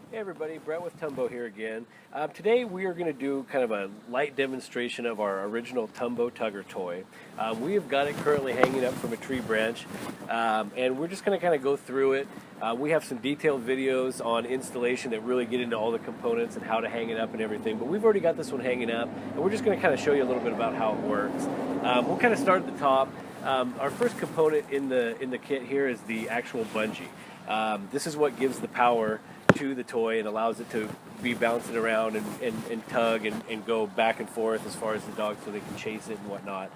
Hey everybody, Brett with Tumbo here again. Today we are going to do kind of a light demonstration of our original Tumbo Tugger toy. We have got it currently hanging up from a tree branch, and we're just going to kind of go through it. We have some detailed videos on installation that really get into all the components and how to hang it up and everything, but we've already got this one hanging up, and we're just going to kind of show you a little bit about how it works. We'll kind of start at the top. Our first component in the kit here is the actual bungee. This is what gives the power to the toy and allows it to be bouncing around and tug and go back and forth as far as the dog so they can chase it and whatnot.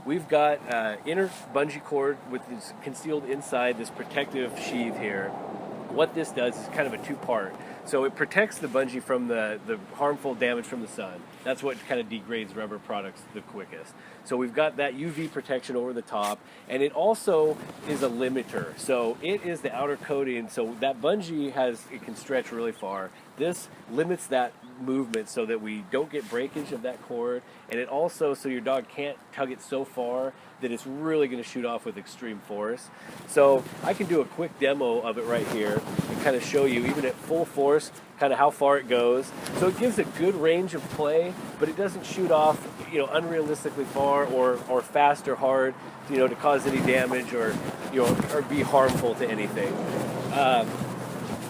We've got inner bungee cord with this concealed inside this protective sheath here. What this does is kind of a two-part. So it protects the bungee from the harmful damage from the sun. That's what kind of degrades rubber products the quickest. So we've got that UV protection over the top, and it also is a limiter. So it is the outer coating, so that bungee it can stretch really far. This limits that movement so that we don't get breakage of that cord, and it also, so your dog can't tug it so far that it's really going to shoot off with extreme force. So I can do a quick demo of it right here and kind of show you, even at full force, kind of how far it goes. So it gives a good range of play, but it doesn't shoot off, unrealistically far or fast or hard, to cause any damage or be harmful to anything.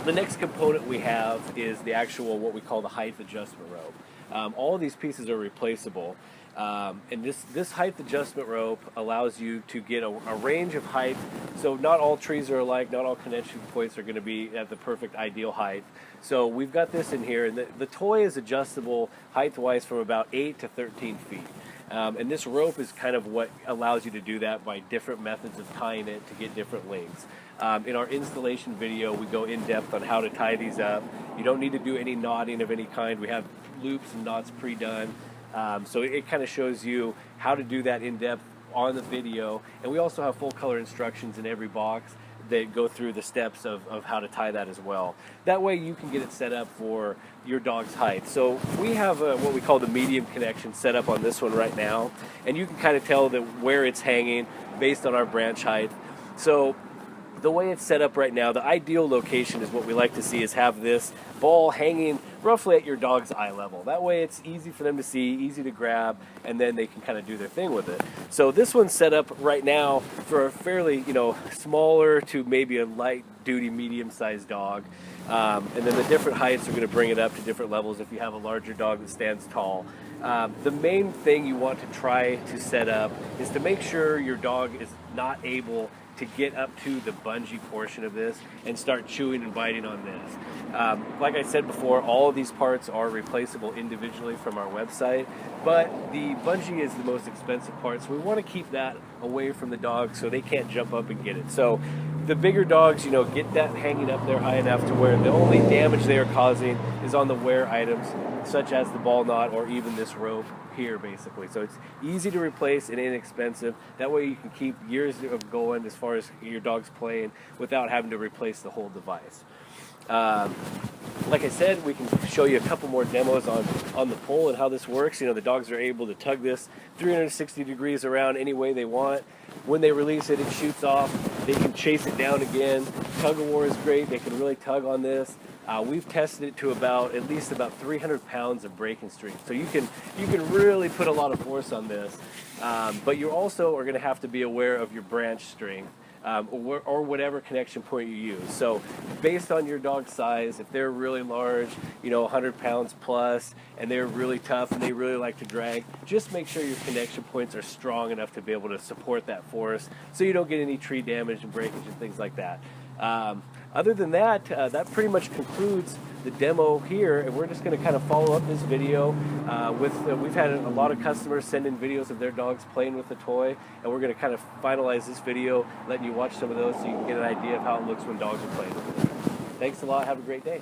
The next component we have is the actual, what we call the height adjustment rope. All of these pieces are replaceable. And this height adjustment rope allows you to get a range of height. So not all trees are alike, not all connection points are going to be at the perfect ideal height. So we've got this in here, and the toy is adjustable height-wise from about 8 to 13 feet. And this rope is kind of what allows you to do that by different methods of tying it to get different lengths. In our installation video, we go in depth on how to tie these up. You don't need to do any knotting of any kind. We have loops and knots pre-done. So it kind of shows you how to do that in depth on the video. And we also have full color instructions in every box that go through the steps of how to tie that as well. That way you can get it set up for your dog's height. So we have what we call the medium connection set up on this one right now, and you can kind of tell that where it's hanging based on our branch height. So the way it's set up right now, the ideal location is what we like to see is have this ball hanging roughly at your dog's eye level. That way it's easy for them to see, easy to grab, and then they can kind of do their thing with it. So this one's set up right now for a fairly, smaller to maybe a light duty medium-sized dog. And then the different heights are going to bring it up to different levels if you have a larger dog that stands tall. The main thing you want to try to set up is to make sure your dog is not able to get up to the bungee portion of this and start chewing and biting on this. Like I said before, all of these parts are replaceable individually from our website, but the bungee is the most expensive part, so we want to keep that away from the dog so they can't jump up and get it. So the bigger dogs, get that hanging up there high enough to where the only damage they are causing is on the wear items, such as the ball knot or even this rope here, basically. So it's easy to replace and inexpensive. That way you can keep years of going as far as your dog's playing without having to replace the whole device. Like I said, we can show you a couple more demos on the pole and how this works. The dogs are able to tug this 360 degrees around any way they want. When they release it, it shoots off. They can chase it down again. Tug-of-war is great. They can really tug on this. We've tested it to at least about 300 pounds of breaking strength. So you can really put a lot of force on this. But you also are going to have to be aware of your branch strength. Or whatever connection point you use. So based on your dog's size, if they're really large, 100 pounds plus, and they're really tough and they really like to drag, just make sure your connection points are strong enough to be able to support that force so you don't get any tree damage and breakage and things like that. Other than that, that pretty much concludes the demo here, and we're just going to kind of follow up this video we've had a lot of customers send in videos of their dogs playing with the toy, and we're going to kind of finalize this video, letting you watch some of those so you can get an idea of how it looks when dogs are playing with it. Thanks a lot. Have a great day.